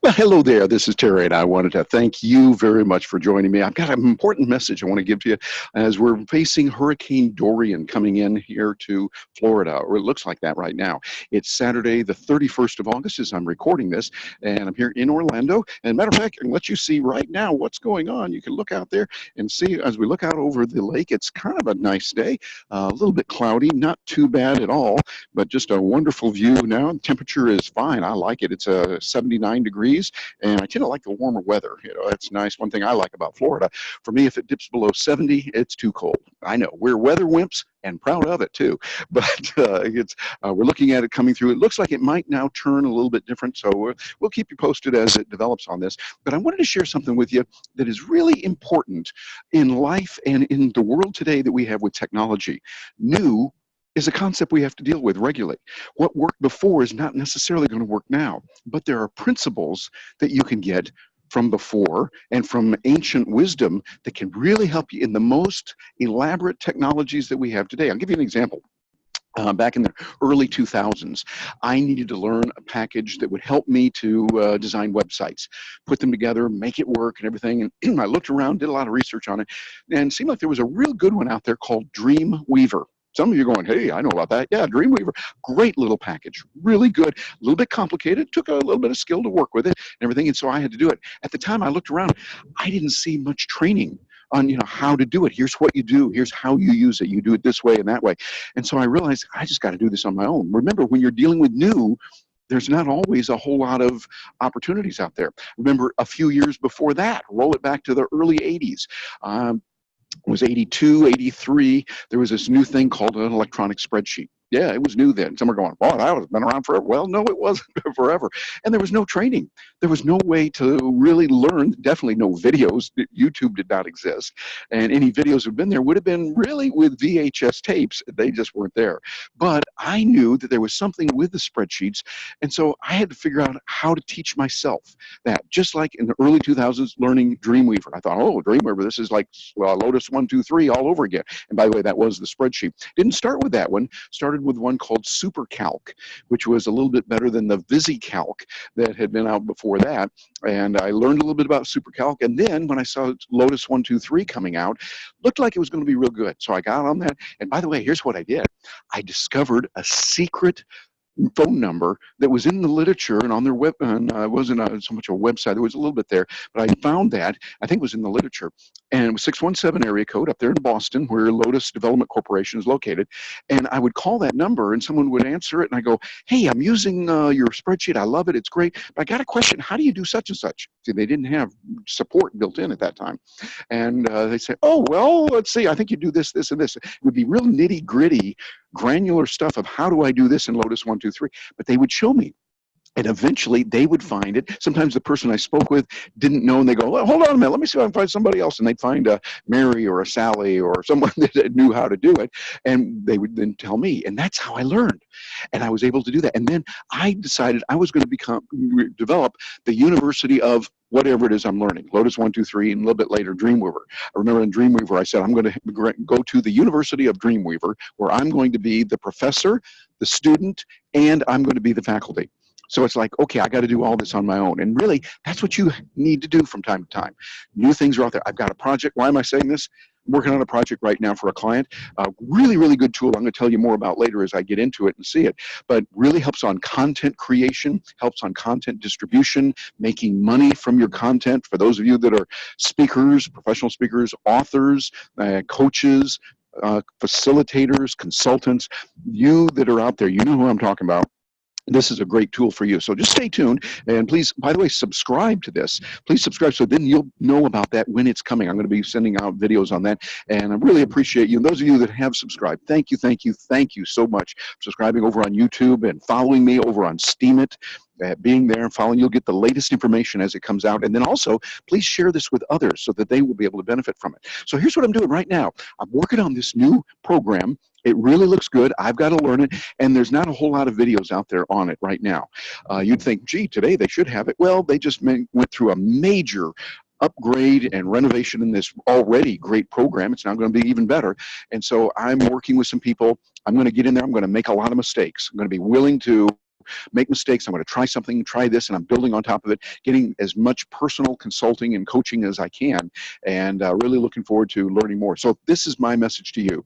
Well, hello there. This is Terry, and I wanted to thank you very much for joining me. I've got an important message I want to give to you as we're facing Hurricane Dorian coming in here to Florida, or it looks like that right now. It's Saturday, the 31st of August, as I'm recording this, and I'm here in Orlando. And matter of fact, I can let you see right now what's going on. You can look out there and see as we look out over the lake. It's kind of a nice day, a little bit cloudy, not too bad at all, but just a wonderful view now. The temperature is fine. I like it. It's 79 degrees, and I tend to like the warmer weather. You know, that's nice. One thing I like about Florida, for me, if it dips below 70, it's too cold. I know we're weather wimps and proud of it too, but we're looking at it coming through. It looks like it might now turn a little bit different, so we'll keep you posted as it develops on this. But I wanted to share something with you that is really important in life and in the world today that we have with technology. New is a concept we have to deal with regularly. What worked before is not necessarily going to work now, but there are principles that you can get from before and from ancient wisdom that can really help you in the most elaborate technologies that we have today. I'll give you an example. Back in the early 2000s, I needed to learn a package that would help me to design websites, put them together, make it work and everything. And I looked around, did a lot of research on it, and it seemed like there was a real good one out there called Dreamweaver. Some of you are going, hey, I know about that. Yeah, Dreamweaver, great little package, really good, a little bit complicated, took a little bit of skill to work with it and everything, and so I had to do it. At the time I looked around, I didn't see much training on how to do it. Here's what you do, here's how you use it, you do it this way and that way. And so I realized I just got to do this on my own. Remember, when you're dealing with new, there's not always a whole lot of opportunities out there. Remember, a few years before that, roll it back to the early 80s. It was 82, 83, there was this new thing called an electronic spreadsheet. Yeah, it was new then. Some are going, oh, that was been around forever. Well, no, it wasn't forever. And there was no training. There was no way to really learn, definitely no videos. YouTube did not exist. And any videos that had been there would have been really with VHS tapes. They just weren't there. But I knew that there was something with the spreadsheets. And so I had to figure out how to teach myself that. Just like in the early 2000s, learning Dreamweaver. I thought, oh, Dreamweaver, this is like Lotus 1, 2, 3 all over again. And by the way, that was the spreadsheet. Didn't start with that one. Started with one called SuperCalc, which was a little bit better than the VisiCalc that had been out before that. And I learned a little bit about SuperCalc. And then when I saw Lotus 1, 2, 3 coming out, looked like it was going to be real good. So I got on that. And by the way, here's what I did. I discovered a secret phone number that was in the literature and on their web, and it wasn't so much a website, there was a little bit there, but I found that, I think it was in the literature, and it was 617 area code up there in Boston where Lotus Development Corporation is located, and I would call that number and someone would answer it, and I go, hey, I'm using your spreadsheet, I love it, it's great, but I got a question, how do you do such and such? See, they didn't have support built in at that time, and they say, oh, well, let's see, I think you do this, this, and this. It would be real nitty gritty, granular stuff of how do I do this in Lotus 1, 2, 3, but they would show me. And eventually they would find it. Sometimes the person I spoke with didn't know, and they go, well, hold on a minute, let me see if I can find somebody else. And they'd find a Mary or a Sally or someone that knew how to do it. And they would then tell me. And that's how I learned. And I was able to do that. And then I decided I was going to develop the University of whatever it is I'm learning, Lotus 1, 2, 3, and a little bit later, Dreamweaver. I remember in Dreamweaver, I said, I'm going to go to the University of Dreamweaver, where I'm going to be the professor, the student, and I'm going to be the faculty. So it's like, okay, I got to do all this on my own. And really, that's what you need to do from time to time. New things are out there. I've got a project. Why am I saying this? I'm working on a project right now for a client. Really, really good tool. I'm going to tell you more about later as I get into it and see it. But really helps on content creation, helps on content distribution, making money from your content. For those of you that are speakers, professional speakers, authors, coaches, facilitators, consultants, you that are out there, you know who I'm talking about. This is a great tool for you. So just stay tuned. And please, by the way, subscribe to this. Please subscribe so then you'll know about that when it's coming. I'm going to be sending out videos on that. And I really appreciate you. And those of you that have subscribed, thank you, thank you, thank you so much for subscribing over on YouTube and following me over on Steemit. Being there and following, you'll get the latest information as it comes out. And then also, please share this with others so that they will be able to benefit from it. So here's what I'm doing right now. I'm working on this new program. It really looks good. I've got to learn it. And there's not a whole lot of videos out there on it right now. You'd think, gee, today they should have it. Well, they just went through a major upgrade and renovation in this already great program. It's now going to be even better. And so I'm working with some people. I'm going to get in there. I'm going to make a lot of mistakes. I'm going to be willing to make mistakes. I'm going to try something, try this, and I'm building on top of it, getting as much personal consulting and coaching as I can, and really looking forward to learning more. So this is my message to you.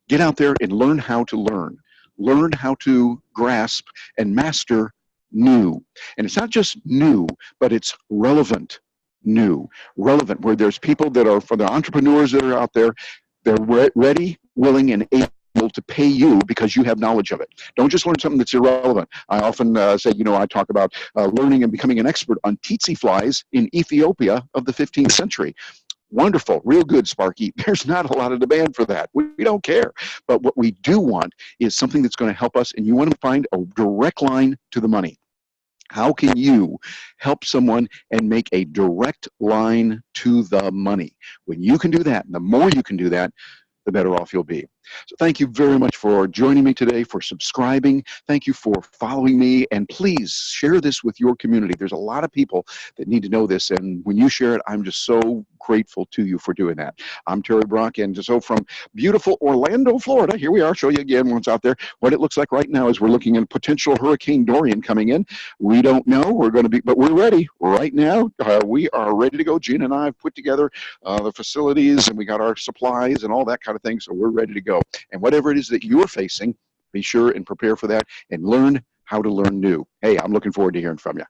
Get out there and learn how to learn. Learn how to grasp and master new. And it's not just new, but it's relevant new. Relevant, where there's people that are, for the entrepreneurs that are out there, they're ready, willing, and able to pay you because you have knowledge of it. Don't just learn something that's irrelevant. I often say, I talk about learning and becoming an expert on tsetse flies in Ethiopia of the 15th century. Wonderful, real good, Sparky. There's not a lot of demand for that. We don't care. But what we do want is something that's going to help us, and you want to find a direct line to the money. How can you help someone and make a direct line to the money? When you can do that, and the more you can do that, the better off you'll be. So thank you very much for joining me today, for subscribing. Thank you for following me. And please share this with your community. There's a lot of people that need to know this. And when you share it, I'm just so grateful to you for doing that. I'm Terry Brock, and so from beautiful Orlando, Florida, here we are. Show you again once out there what it looks like right now as we're looking at potential Hurricane Dorian coming in. We don't know. We're going to be, but we're ready right now. We are ready to go. Gina and I have put together the facilities, and we got our supplies and all that kind of thing. So we're ready to go. And whatever it is that you're facing, be sure and prepare for that and learn how to learn new. Hey, I'm looking forward to hearing from you.